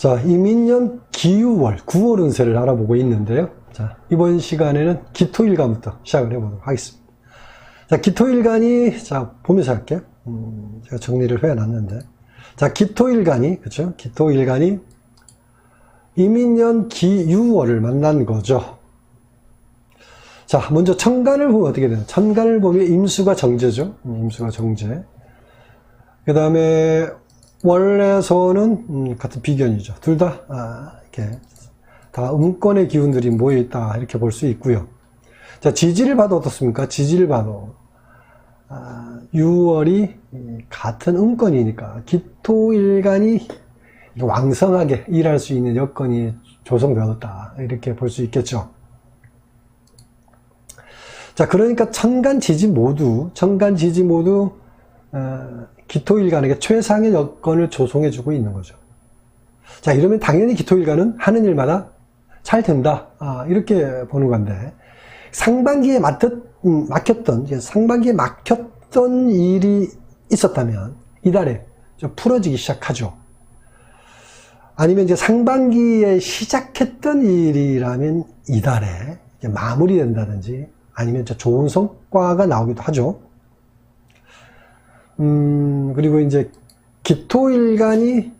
자, 이민년 기유월, 9월 운세를 알아보고 있는데요. 자, 이번 시간에는 기토일간부터 시작을 해보도록 하겠습니다. 자, 기토일간이, 자, 보면서 할게요. 제가 정리를 해놨는데. 자, 기토일간이, 그쵸? 기토일간이 이민년 기유월을 만난 거죠. 자, 먼저 천간을 보면 어떻게 되나? 천간을 보면 임수가 정제죠. 임수가 정제. 그 다음에 월에서는 같은 비견이죠. 둘 다 이렇게 다 음권의 기운들이 모여있다 이렇게 볼 수 있고요. 자, 지지를 봐도 어떻습니까? 지지를 봐도 6월이 같은 음권이니까 기토일간이 왕성하게 일할 수 있는 여건이 조성되었다 이렇게 볼 수 있겠죠. 자, 그러니까 천간 지지 모두 기토일간에게 최상의 여건을 조성해주고 있는 거죠. 자, 이러면 당연히 기토일간은 하는 일마다 잘 된다. 이렇게 보는 건데, 상반기에 막혔던 일이 있었다면, 이달에 풀어지기 시작하죠. 아니면 이제 상반기에 시작했던 일이라면, 이달에 마무리된다든지, 아니면 좋은 성과가 나오기도 하죠. 그리고 이제 기토일간이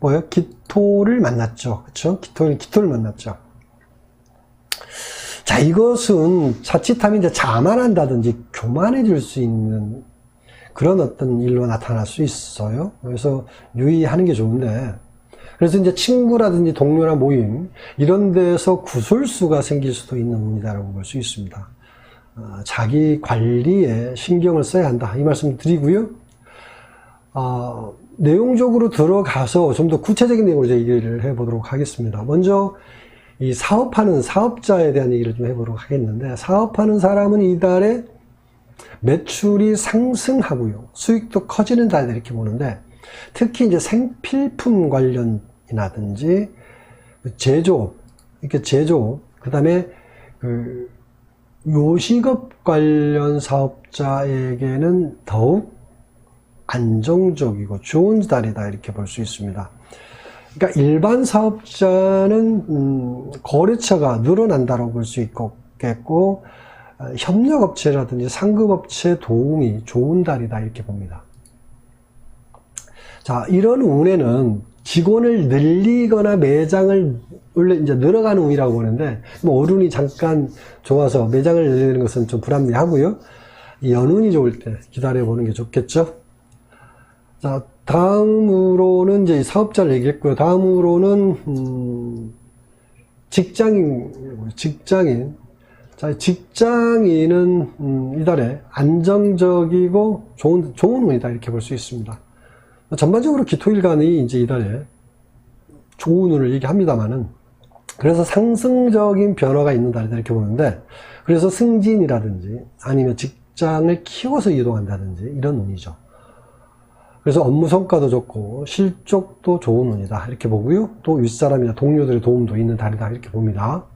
뭐예요? 기토를 만났죠. 그쵸? 기토를 만났죠. 자, 이것은 자칫하면 이제 자만한다든지 교만해질 수 있는 그런 어떤 일로 나타날 수 있어요. 그래서 유의하는 게 좋은데, 그래서 이제 친구라든지 동료나 모임, 이런 데서 구설수가 생길 수도 있는 운이다라고 볼 수 있습니다. 자기 관리에 신경을 써야 한다. 이 말씀 드리고요. 내용적으로 들어가서 좀 더 구체적인 내용으로 얘기를 해보도록 하겠습니다. 먼저, 이 사업하는 사업자에 대한 얘기를 좀 해보도록 하겠는데, 사업하는 사람은 이달에 매출이 상승하고요. 수익도 커지는 달이다 이렇게 보는데, 특히 이제 생필품 관련이라든지, 제조업, 그 다음에 요식업 관련 사업자에게는 더욱 안정적이고 좋은 달이다 이렇게 볼 수 있습니다. 그러니까 일반 사업자는 거래처가 늘어난다고 볼 수 있겠고, 협력업체라든지 상급업체 도움이 좋은 달이다 이렇게 봅니다. 자, 이런 운에는 직원을 늘리거나 매장을 원래 이제 늘어가는 운이라고 보는데, 뭐 어른이 잠깐 좋아서 매장을 늘리는 것은 좀 불합리하고요. 연운이 좋을 때 기다려 보는 게 좋겠죠. 자, 다음으로는 이제 사업자를 얘기했고요. 다음으로는 직장인. 자, 직장인은 이달에 안정적이고 좋은 운이다 이렇게 볼 수 있습니다. 전반적으로 기토일간이 이제 이달에 좋은 운을 얘기합니다만은, 그래서 상승적인 변화가 있는 달이다 이렇게 보는데, 그래서 승진이라든지 아니면 직장을 키워서 이동한다든지 이런 운이죠. 그래서 업무 성과도 좋고 실적도 좋은 운이다 이렇게 보고요. 또 윗사람이나 동료들의 도움도 있는 달이다 이렇게 봅니다.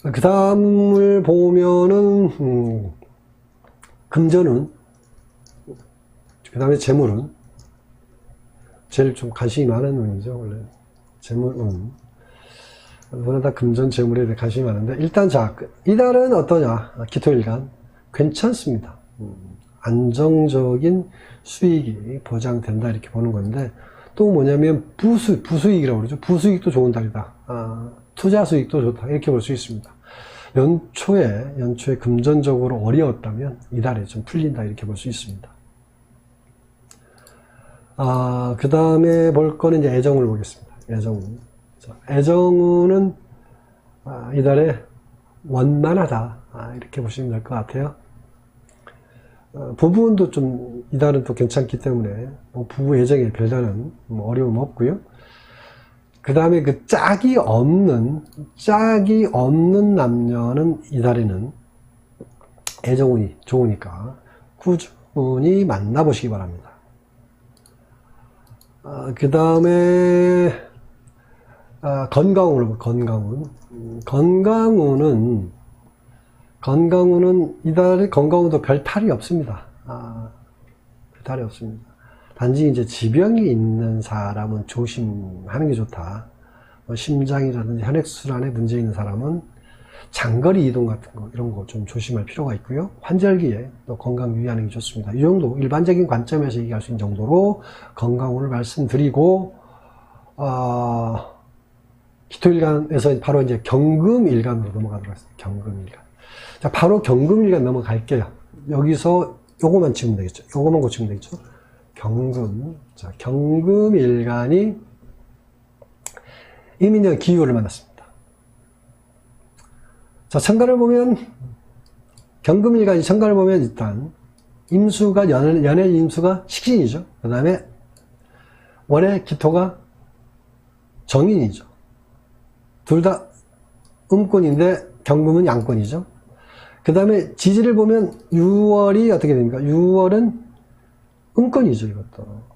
그 다음을 보면은 금전운, 그 다음에 재물운, 제일 좀 관심이 많은 운이죠. 원래 재물운, 이번에 다 금전 재물에 대해 관심이 많은데, 일단 자, 이달은 어떠냐? 기토일간 괜찮습니다. 안정적인 수익이 보장된다 이렇게 보는 건데, 또 뭐냐면 부수익이라고 그러죠. 부수익도 좋은 달이다. 투자 수익도 좋다 이렇게 볼 수 있습니다. 연초에 금전적으로 어려웠다면 이달에 좀 풀린다 이렇게 볼 수 있습니다. 그 다음에 볼 거는 이제 애정운을 보겠습니다. 애정운. 애정운은 이달에 원만하다 이렇게 보시면 될 것 같아요. 부부운도 좀 이달은 또 괜찮기 때문에 부부 애정에 별다른 어려움 없고요. 그 다음에 그 짝이 없는 남녀는 이달에는 애정운이 좋으니까 꾸준히 만나보시기 바랍니다. 그 다음에 건강운을 건강운은 이달에 건강운도 별 탈이 없습니다. 별 탈이 없습니다. 단지 이제 지병이 있는 사람은 조심하는 게 좋다. 뭐 심장이라든지 혈액순환에 문제 있는 사람은 장거리 이동 같은 거, 이런 거 좀 조심할 필요가 있고요. 환절기에 또 건강 유의하는 게 좋습니다. 이 정도, 일반적인 관점에서 얘기할 수 있는 정도로 건강을 말씀드리고, 기토일간에서 바로 이제 경금일간으로 넘어가도록 하겠습니다. 경금일간. 자, 바로 경금일간 넘어갈게요. 여기서 요거만 치면 되겠죠. 요거만 고치면 되겠죠. 경금. 자, 경금일간이 이민년 기유를 만났습니다. 자, 천간을 보면, 경금일간이 천간을 보면 일단, 임수가, 연애 임수가 식신이죠. 그 다음에, 월의 기토가 정인이죠. 둘 다 음권인데, 경금은 양권이죠. 그 다음에, 지지를 보면, 6월이 어떻게 됩니까? 6월은 음권이죠, 이것도.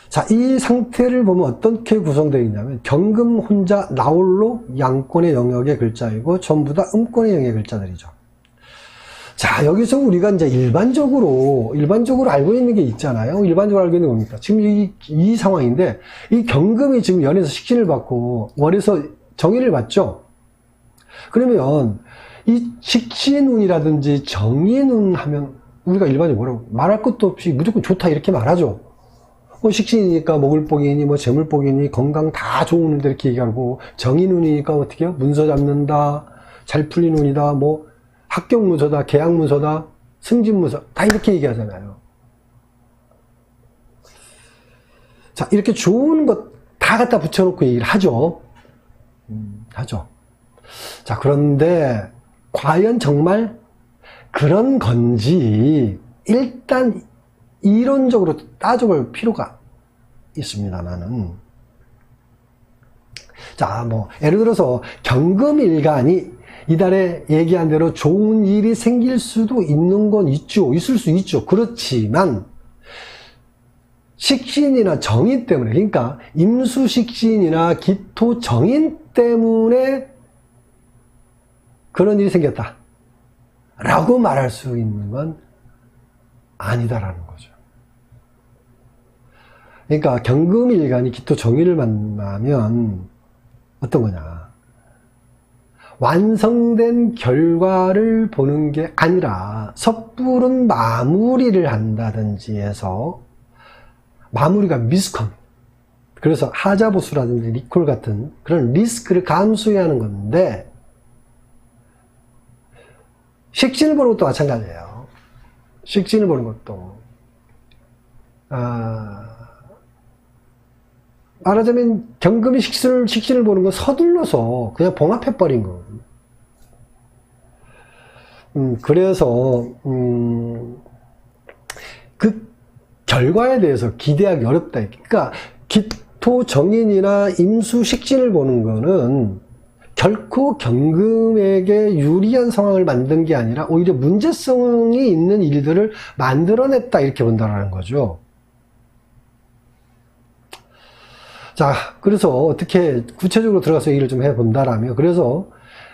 자, 이 상태를 보면 어떻게 구성되어 있냐면 경금 혼자 나홀로 양권의 영역의 글자이고 전부 다 음권의 영역의 글자들이죠. 자, 여기서 우리가 이제 일반적으로 알고 있는 게 있잖아요. 일반적으로 알고 있는 게 뭡니까? 지금 이 상황인데 이 경금이 지금 연에서 식신을 받고 월에서 정인을 받죠. 그러면 이 식신운이라든지 정인운 하면 우리가 일반적으로 뭐라고 말할 것도 없이 무조건 좋다 이렇게 말하죠. 뭐 식신이니까 먹을 복이니 뭐 재물 복이니 건강 다 좋은데 이렇게 얘기하고 정인운이니까 어떻게 해요? 문서 잡는다, 잘 풀린 운이다, 뭐 합격 문서다, 계약 문서다, 승진 문서 다 이렇게 얘기하잖아요. 자, 이렇게 좋은 것 다 갖다 붙여놓고 얘기를 하죠. 하죠. 자, 그런데 과연 정말 그런 건지 일단 이론적으로 따져볼 필요가 있습니다만은. 자, 뭐, 예를 들어서, 경금일간이 이달에 얘기한 대로 좋은 일이 생길 수도 있는 건 있죠. 있을 수 있죠. 그렇지만, 식신이나 정인 때문에, 그러니까, 임수식신이나 기토 정인 때문에 그런 일이 생겼다. 라고 말할 수 있는 건 아니다라는 거죠. 그러니까 경금일간이 기토 정인을 만나면 어떤 거냐, 완성된 결과를 보는 게 아니라 섣부른 마무리를 한다든지 해서 마무리가 미스컴, 그래서 하자보수라든지 리콜 같은 그런 리스크를 감수해야 하는 건데, 식신을 보는 것도 마찬가지예요. 식신을 보는 것도 말하자면 경금이 식신을 보는 건 서둘러서 그냥 봉합해버린 거거든요. 그래서 그 결과에 대해서 기대하기 어렵다. 그러니까 기토 정인이나 임수 식신을 보는 거는 결코 경금에게 유리한 상황을 만든 게 아니라 오히려 문제성이 있는 일들을 만들어냈다 이렇게 본다는 거죠. 자, 그래서 어떻게 구체적으로 들어가서 얘기를 좀 해본다라면, 그래서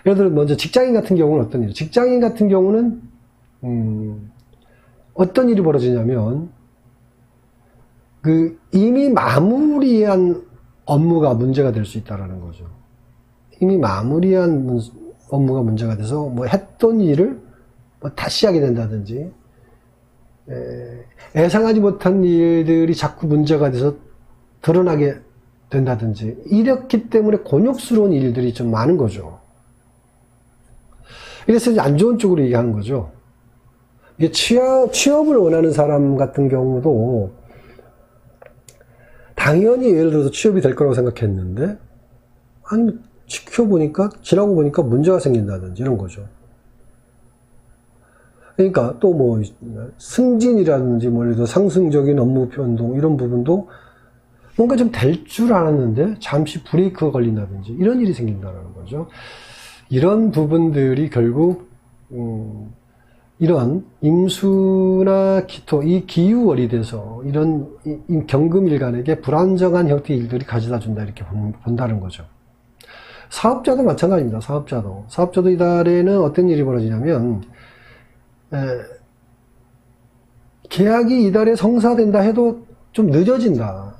예를 들어 먼저 직장인 같은 경우는 어떤 일이에요? 직장인 같은 경우는 어떤 일이 벌어지냐면 그 이미 마무리한 업무가 문제가 될 수 있다라는 거죠. 이미 마무리한 업무가 문제가 돼서 뭐 했던 일을 뭐 다시 하게 된다든지, 예상하지 못한 일들이 자꾸 문제가 돼서 드러나게 된다든지, 이렇기 때문에 곤욕스러운 일들이 좀 많은 거죠. 이래서 이제 안 좋은 쪽으로 얘기하는 거죠. 이게 취업을 원하는 사람 같은 경우도 당연히 예를 들어서 취업이 될 거라고 생각했는데, 아니, 지나고 보니까 문제가 생긴다든지 이런 거죠. 그러니까 또 뭐, 승진이라든지 뭐, 예를 들어 상승적인 업무 변동, 이런 부분도 뭔가 좀 될 줄 알았는데 잠시 브레이크가 걸린다든지 이런 일이 생긴다는 거죠. 이런 부분들이 결국 이런 임수나 기토, 이 기유월이 돼서 이런 경금일간에게 불안정한 형태의 일들이 가져다 준다 이렇게 본다는 거죠. 사업자도 마찬가지입니다. 사업자도 이달에는 어떤 일이 벌어지냐면 계약이 이달에 성사된다 해도 좀 늦어진다.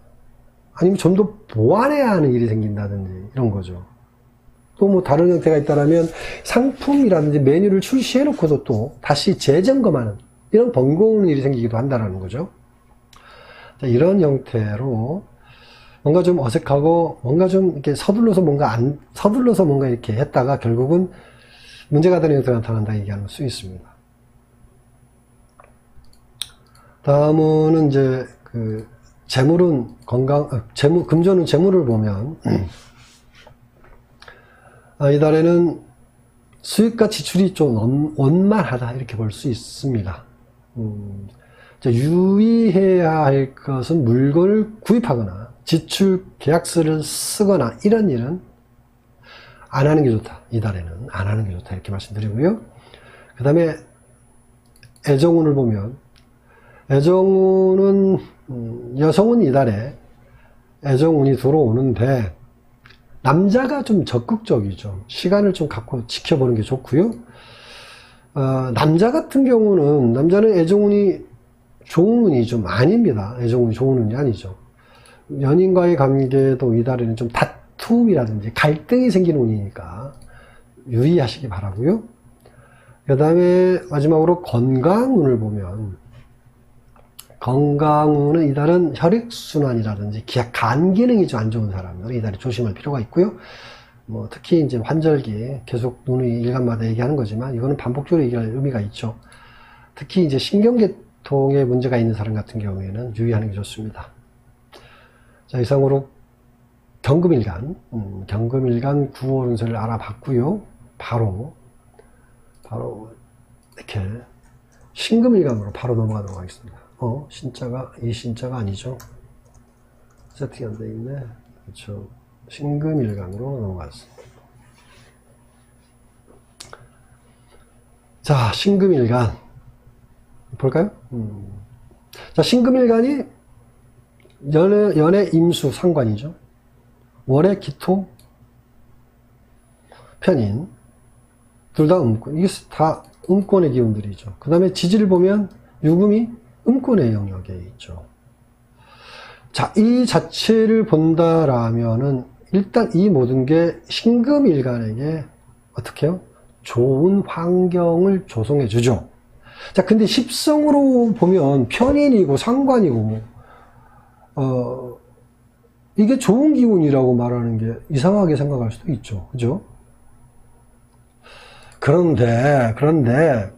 아니면 좀 더 보완해야 하는 일이 생긴다든지 이런 거죠. 또 뭐 다른 형태가 있다라면 상품이라든지 메뉴를 출시해 놓고도 또 다시 재점검하는 이런 번거로운 일이 생기기도 한다는 거죠. 자, 이런 형태로 뭔가 좀 어색하고 뭔가 좀 이렇게 서둘러서 뭔가 이렇게 했다가 결국은 문제가 되는 형태가 나타난다 얘기할 수 있습니다. 다음은 이제 그 재물은 금전은 재물을 보면 이달에는 수익과 지출이 좀 원만하다 이렇게 볼 수 있습니다. 유의해야 할 것은 물건을 구입하거나 지출 계약서를 쓰거나 이런 일은 안 하는 게 좋다. 이달에는 안 하는 게 좋다 이렇게 말씀드리고요. 그 다음에 애정운을 보면 애정운은 여성은 이달에 애정운이 들어오는데 남자가 좀 적극적이죠. 시간을 좀 갖고 지켜보는 게 좋고요. 남자 같은 경우는 남자는 애정운이 좋은 운이 좀 아닙니다. 애정운이 좋은 운이 아니죠. 연인과의 관계도 이달에는 좀 다툼이라든지 갈등이 생기는 운이니까 유의하시기 바라고요. 그 다음에 마지막으로 건강운을 보면 건강운은 이달은 혈액순환이라든지 간 기능이 좀 안 좋은 사람들은 이달에 조심할 필요가 있고요. 뭐 특히 이제 환절기 계속 누누이 일간마다 얘기하는 거지만 이거는 반복적으로 얘기할 의미가 있죠. 특히 이제 신경계통에 문제가 있는 사람 같은 경우에는 유의하는 게 좋습니다. 자, 이상으로 경금일간 9월 운세를 알아봤고요. 바로 이렇게 신금일간으로 바로 넘어가도록 하겠습니다. 이 신자가 아니죠. 세팅이 안 돼 있네. 그렇죠. 신금일간으로 넘어갔습니다. 자, 신금일간 볼까요? 자, 신금일간이 연애 임수 상관이죠. 월의 기토 편인 둘 다 음권. 이게 다 음권의 기운들이죠. 그 다음에 지지를 보면 유금이 음권의 영역에 있죠. 자, 이 자체를 본다라면은 일단 이 모든 게 신금일간에게 어떻게 해요? 좋은 환경을 조성해 주죠. 자, 근데 십성으로 보면 편인이고 상관이고 이게 좋은 기운이라고 말하는 게 이상하게 생각할 수도 있죠. 그죠? 그런데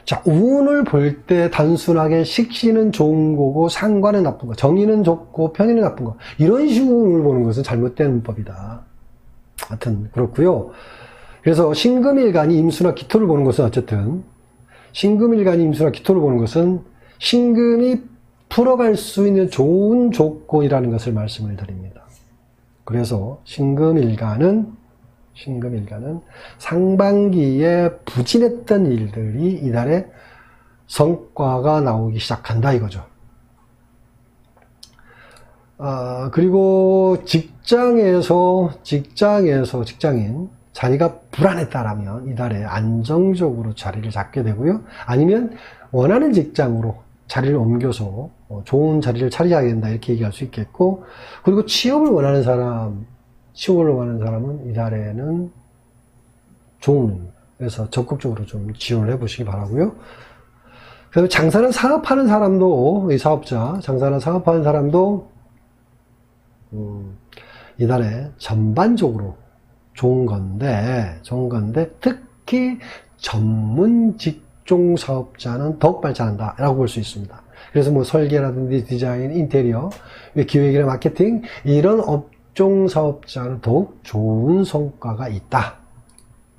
자, 운을 볼 때 단순하게 식신은 좋은 거고 상관은 나쁜 거, 정인은 좋고 편인은 나쁜 거 이런 식으로 운을 보는 것은 잘못된 문법이다. 하여튼 그렇고요. 그래서 신금일간이 임수나 기토를 보는 것은 어쨌든 신금일간이 임수나 기토를 보는 것은 신금이 풀어갈 수 있는 좋은 조건이라는 것을 말씀을 드립니다. 그래서 신금일간은 상반기에 부진했던 일들이 이달에 성과가 나오기 시작한다 이거죠. 그리고 직장인 자리가 불안했다라면 이달에 안정적으로 자리를 잡게 되고요. 아니면 원하는 직장으로 자리를 옮겨서 좋은 자리를 차지하게 된다 이렇게 얘기할 수 있겠고, 그리고 취업을 원하는 사람은 이달에는 좋은, 그래서 적극적으로 좀 지원을 해보시기 바라고요. 그다음에 장사나 사업하는 사람도, 이 사업자, 장사나 사업하는 사람도 이달에 전반적으로 좋은 건데 특히 전문 직종 사업자는 더욱 발전한다 라고 볼 수 있습니다. 그래서 뭐 설계라든지 디자인, 인테리어, 기획이나 마케팅 이런 업종 사업자는 더욱 좋은 성과가 있다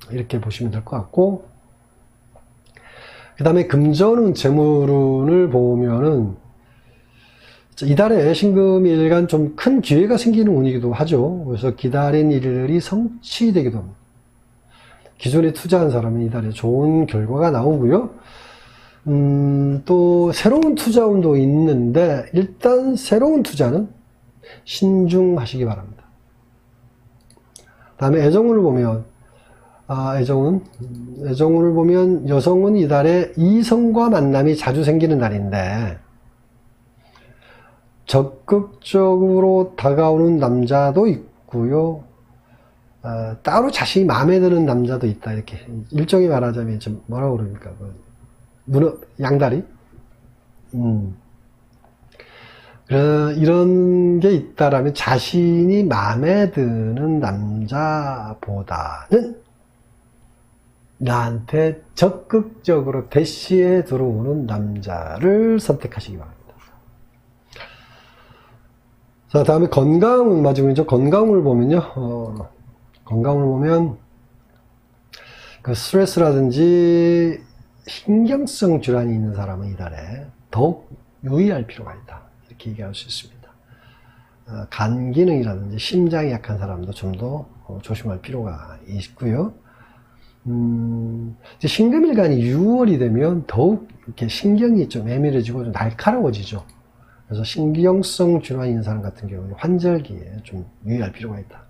이렇게 보시면 될 것 같고, 그 다음에 금전운, 재물운을 보면은 이달에 신금일간 좀 큰 기회가 생기는 운이기도 하죠. 그래서 기다린 일들이 성취되기도 합니다. 기존에 투자한 사람은 이달에 좋은 결과가 나오고요. 또 새로운 투자운도 있는데 일단 새로운 투자는 신중하시기 바랍니다. 다음에 애정운을 보면 애정운을 보면 여성은 이달에 이성과 만남이 자주 생기는 날인데 적극적으로 다가오는 남자도 있고요. 따로 자신이 마음에 드는 남자도 있다. 이렇게 일종의 말하자면 좀 뭐라고 그럽니까? 양다리? 이런 게 있다라면 자신이 마음에 드는 남자보다는 나한테 적극적으로 대시에 들어오는 남자를 선택하시기 바랍니다. 자, 다음에 건강운 마지막이죠. 건강운을 보면요. 건강운을 보면 그 스트레스라든지 신경성 질환이 있는 사람은 이달에 더욱 유의할 필요가 있다. 이렇게 얘기할 수 있습니다. 간 기능이라든지 심장이 약한 사람도 좀 더 조심할 필요가 있고요. 신금일간이 6월이 되면 더욱 이렇게 신경이 좀 예민해지고 좀 날카로워지죠. 그래서 신경성 질환이 있는 사람 같은 경우는 환절기에 좀 유의할 필요가 있다.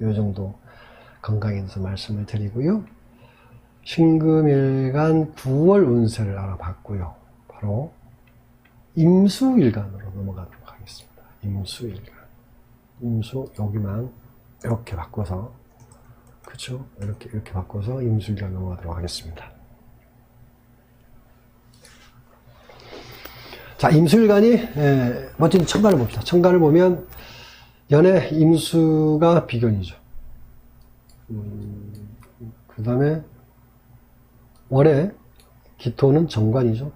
이 정도 건강에 대해서 말씀을 드리고요. 신금일간 9월 운세를 알아봤고요. 바로 임수일간으로 넘어가도록 하겠습니다. 임수일간. 임수 여기만 이렇게 바꿔서 그렇죠? 이렇게 바꿔서 임수일간 넘어가도록 하겠습니다. 자, 임수일간이 먼저 천간을 봅시다. 천간을 보면 연애 임수가 비견이죠. 그 다음에 월에 기토는 정관이죠.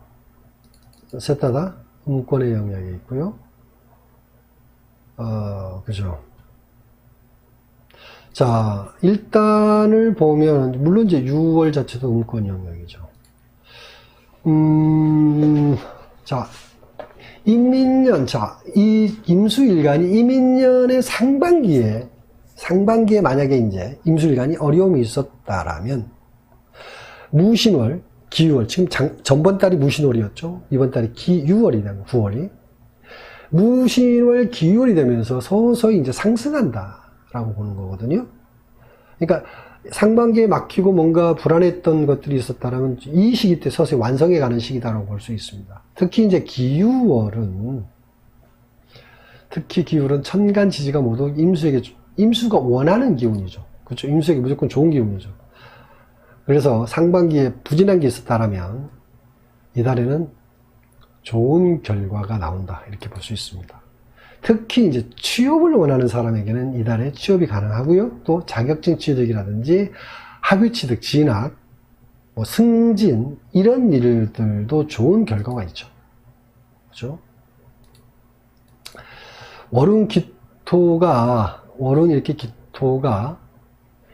셋 다 음권의 영향이 있고요. 그죠. 자, 일단을 보면, 물론 이제 6월 자체도 음권 영향이죠. 자, 임민년, 자, 이 임수일간이 임민년의 상반기에 만약에 이제 임수일간이 어려움이 있었다라면, 무신월, 기유월, 지금 전번 달이 무신월이었죠. 이번 달이 기유월이 되면 9월이. 무신월, 기유월이 되면서 서서히 이제 상승한다라고 보는 거거든요. 그러니까 상반기에 막히고 뭔가 불안했던 것들이 있었다면 이 시기 때 서서히 완성해 가는 시기다라고 볼 수 있습니다. 특히 이제 기유월은 천간 지지가 모두 임수가 원하는 기운이죠. 그렇죠. 임수에게 무조건 좋은 기운이죠. 그래서 상반기에 부진한 게 있었다라면 이달에는 좋은 결과가 나온다. 이렇게 볼 수 있습니다. 특히 이제 취업을 원하는 사람에게는 이달에 취업이 가능하고요. 또 자격증 취득이라든지 학위 취득, 진학, 뭐 승진 이런 일들도 좋은 결과가 있죠. 그렇죠? 월은 이렇게 기토가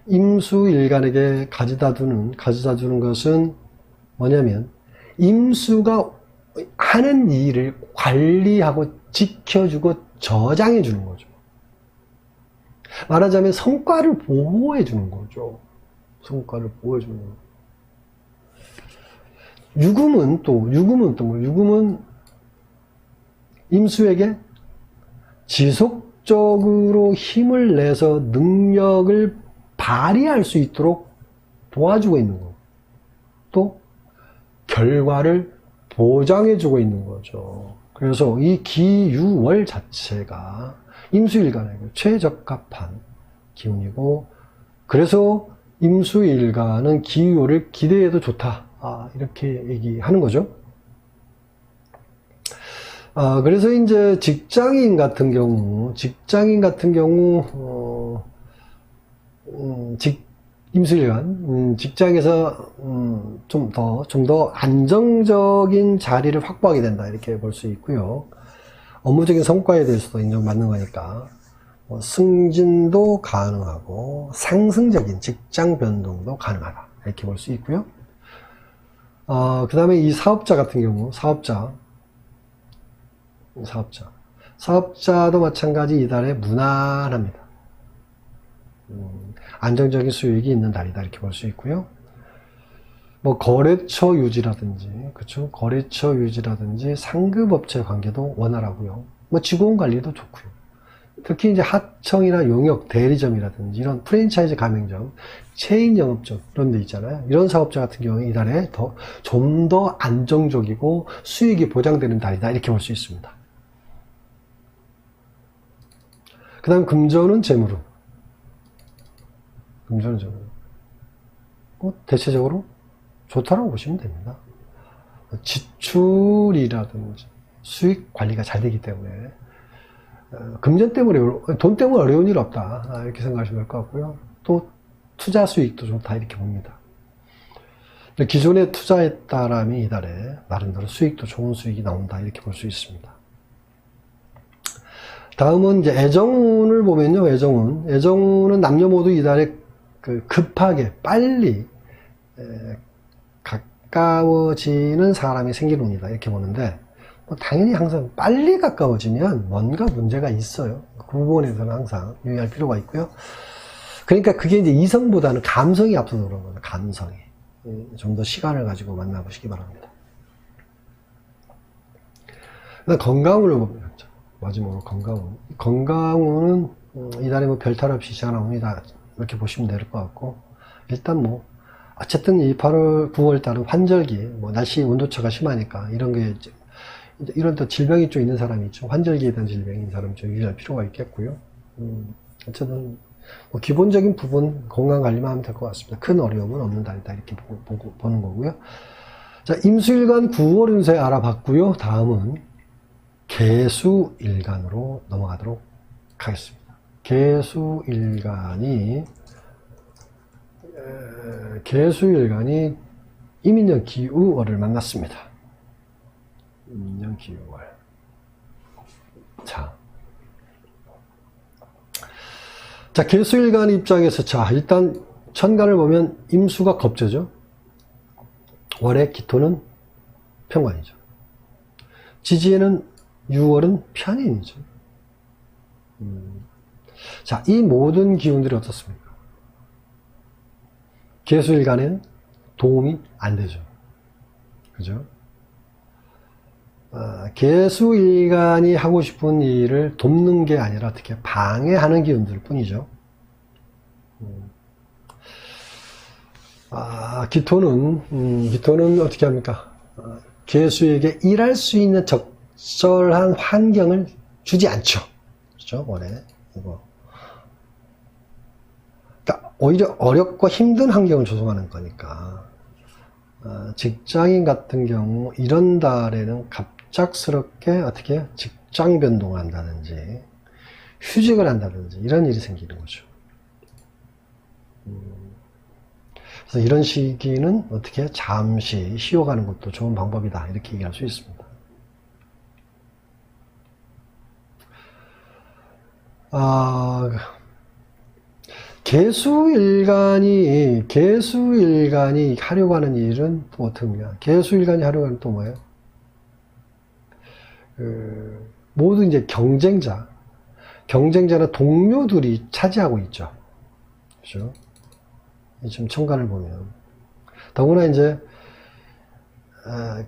임수일간에게 가져다 주는 것은 뭐냐면 임수가 하는 일을 관리하고 지켜주고 저장해 주는 거죠. 말하자면 성과를 보호해 주는 거죠. 성과를 보호해 주는 거죠. 유금은 임수에게 지속적으로 힘을 내서 능력을 발휘할 수 있도록 도와주고 있는 거. 또 결과를 보장해주고 있는 거죠. 그래서 이 기유월 자체가 임수일간에게 최적합한 기운이고, 그래서 임수일간은 기유월을 기대해도 좋다. 이렇게 얘기하는 거죠. 그래서 이제 직장인 같은 경우, 임수일간, 직장에서, 좀 더 안정적인 자리를 확보하게 된다. 이렇게 볼 수 있고요. 업무적인 성과에 대해서도 인정받는 거니까, 승진도 가능하고, 상승적인 직장 변동도 가능하다. 이렇게 볼 수 있고요. 그 다음에 이 사업자 같은 경우, 사업자도 마찬가지 이달에 무난합니다. 안정적인 수익이 있는 달이다. 이렇게 볼 수 있고요. 뭐, 거래처 유지라든지, 그쵸? 거래처 유지라든지, 상급업체 관계도 원활하고요. 뭐, 직원 관리도 좋고요. 특히 이제 하청이나 용역, 대리점이라든지, 이런 프랜차이즈 가맹점, 체인 영업점, 이런 데 있잖아요. 이런 사업자 같은 경우는 이달에 좀 더 안정적이고 수익이 보장되는 달이다. 이렇게 볼 수 있습니다. 그 다음 금전은 재물은. 금전은 재물은. 대체적으로 좋다라고 보시면 됩니다. 지출이라든지 수익 관리가 잘 되기 때문에 금전 때문에 돈 때문에 어려운 일 없다 이렇게 생각하시면 될 것 같고요. 또 투자 수익도 좋다 이렇게 봅니다. 기존에 투자했다라면 이달에 나름대로 수익도 좋은 수익이 나온다 이렇게 볼 수 있습니다. 다음은 이제 애정운을 보면요. 애정운은 남녀 모두 이달에 급하게 빨리 가까워지는 사람이 생기는 운이다 이렇게 보는데, 당연히 항상 빨리 가까워지면 뭔가 문제가 있어요. 그 부분에서는 항상 유의할 필요가 있고요. 그러니까 그게 이제 이성보다는 감성이 앞서서 그런 거예요. 감성이. 좀 더 시간을 가지고 만나보시기 바랍니다. 건강운을 보면, 마지막으로 건강운은 이달에 뭐 별탈 없이 시작하는 운이다 이렇게 보시면 될 것 같고, 일단 뭐 어쨌든 이 8월 9월 달은 환절기, 뭐 날씨 온도차가 심하니까 이런 게 이런 또 질병이 좀 있는 사람이 있죠. 환절기에 대한 질병이 있는 사람이 좀 유의할 필요가 있겠고요. 어쨌든 뭐 기본적인 부분 건강 관리만 하면 될 것 같습니다. 큰 어려움은 없는 달이다 이렇게 보는 거고요. 자, 임수일간 9월 운세 알아봤고요. 다음은 개수일간으로 넘어가도록 하겠습니다. 개수일간이 이민년 기우월을 만났습니다. 이민년 기우월. 자, 개수일간 입장에서, 일단 천간을 보면 임수가 겁재죠. 월의 기토는 평관이죠. 지지에는 6월은 편인이죠. 자, 이 모든 기운들이 어떻습니까? 개수일간에는 도움이 안 되죠. 그죠? 개수일간이 하고 싶은 일을 돕는 게 아니라 어떻게 방해하는 기운들 뿐이죠. 기토는 어떻게 합니까? 개수에게 일할 수 있는 적절한 환경을 주지 않죠. 그렇죠? 올해 이거. 그러니까 오히려 어렵고 힘든 환경을 조성하는 거니까. 직장인 같은 경우 이런 달에는 갑작스럽게 어떻게 직장 변동을 한다든지 휴직을 한다든지 이런 일이 생기는 거죠. 그래서 이런 시기는 어떻게 잠시 쉬어가는 것도 좋은 방법이다 이렇게 얘기할 수 있습니다. 개수일간이 하려고 하는 일은 또 어떻게 보냐. 개수일간이 하려고 하는 또 뭐예요? 모두 이제 경쟁자나 동료들이 차지하고 있죠. 그죠? 지금 천간을 보면. 더구나 이제,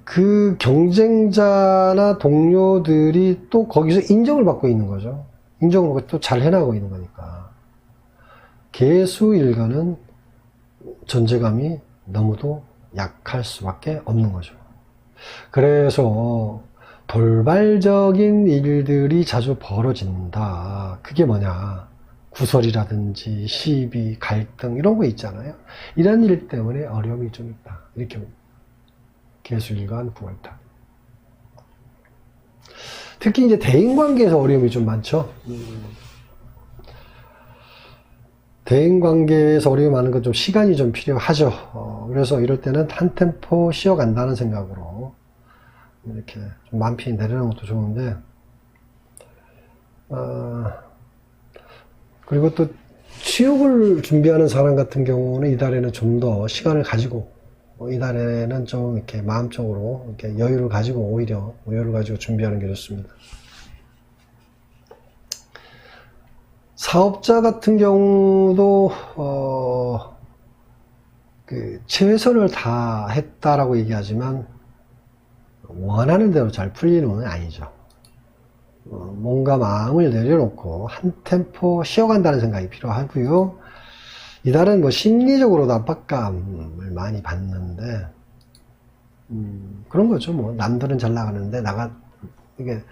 그 경쟁자나 동료들이 또 거기서 인정을 받고 있는 거죠. 인정을 받고 또 잘 해나가고 있는 거니까. 개수일간은 존재감이 너무도 약할 수밖에 없는 거죠. 그래서 돌발적인 일들이 자주 벌어진다. 그게 뭐냐? 구설이라든지 시비, 갈등 이런 거 있잖아요. 이런 일 때문에 어려움이 좀 있다. 이렇게 봅니다. 개수일간 9월달. 특히 이제 대인관계에서 어려움이 좀 많죠. 대인관계에서 어려움이 많은 건 좀 시간이 좀 필요하죠. 그래서 이럴 때는 한 템포 쉬어간다는 생각으로 이렇게 좀 마음 편히 내려놓는 것도 좋은데, 그리고 또 취업을 준비하는 사람 같은 경우는 이달에는 좀 더 시간을 가지고, 이달에는 좀 이렇게 마음적으로 이렇게 여유를 가지고 오히려 여유를 가지고 준비하는 게 좋습니다. 사업자 같은 경우도 최선을 다했다라고 얘기하지만 원하는 대로 잘 풀리는 건 아니죠. 뭔가 마음을 내려놓고 한 템포 쉬어간다는 생각이 필요하고요. 이달은 뭐 심리적으로도 압박감을 많이 받는데, 그런 거죠. 뭐 남들은 잘 나가는데 이게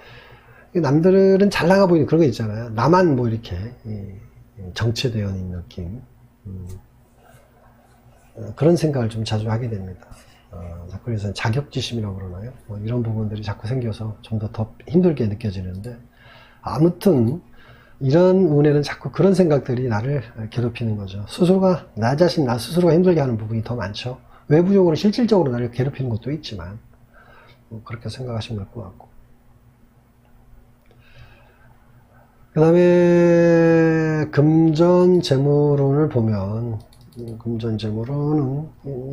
남들은 잘 나가 보이는 그런 거 있잖아요. 나만 뭐 이렇게 정체되어 있는 느낌. 그런 생각을 좀 자주 하게 됩니다. 자꾸 그래서 자격지심이라고 그러나요? 뭐 이런 부분들이 자꾸 생겨서 좀 더 힘들게 느껴지는데, 아무튼 이런 운에는 자꾸 그런 생각들이 나를 괴롭히는 거죠. 스스로가, 나 자신, 나 스스로가 힘들게 하는 부분이 더 많죠. 외부적으로 실질적으로 나를 괴롭히는 것도 있지만, 그렇게 생각하시면 될 것 같고. 그 다음에 금전재물운을 보면, 금전재물운은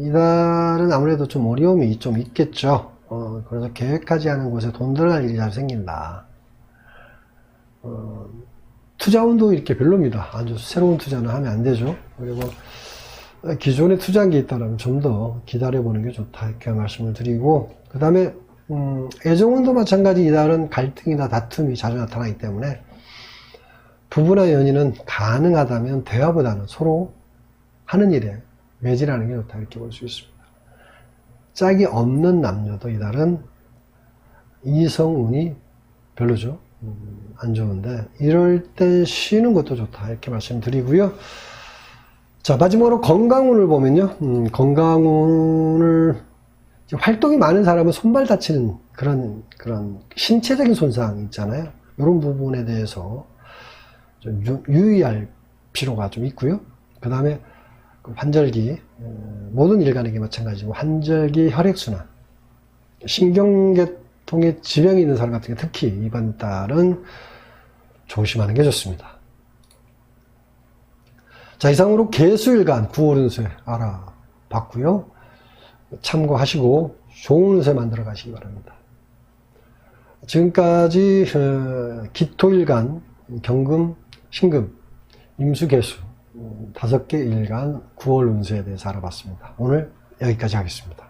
이달은 아무래도 좀 어려움이 좀 있겠죠. 그래서 계획하지 않은 곳에 돈 들어갈 일이 잘 생긴다. 투자운도 이렇게 별로입니다. 아주 새로운 투자는 하면 안 되죠. 그리고 기존에 투자한 게 있다면 좀 더 기다려보는 게 좋다, 이렇게 말씀을 드리고, 그 다음에 애정운도 마찬가지. 이달은 갈등이나 다툼이 자주 나타나기 때문에 부부나 연인은 가능하다면 대화보다는 서로 하는 일에 매진하는 게 좋다, 이렇게 볼 수 있습니다. 짝이 없는 남녀도 이달은 이성운이 별로죠. 안 좋은데, 이럴 때 쉬는 것도 좋다, 이렇게 말씀드리고요. 자, 마지막으로 건강운을 보면요. 건강운을, 활동이 많은 사람은 손발 다치는 그런 신체적인 손상 있잖아요. 이런 부분에 대해서 좀 유의할 필요가 좀 있고요. 그 다음에 환절기, 모든 일간에게 마찬가지고 환절기 혈액순환, 신경계통에 지병이 있는 사람 같은 경우 특히 이번 달은 조심하는 게 좋습니다. 자, 이상으로 개수일간 9월 운세 알아봤고요. 참고하시고 좋은 운세 만들어 가시기 바랍니다. 지금까지 기토일간, 경금, 신금, 임수개수 5개 일간 9월 운세에 대해서 알아봤습니다. 오늘 여기까지 하겠습니다.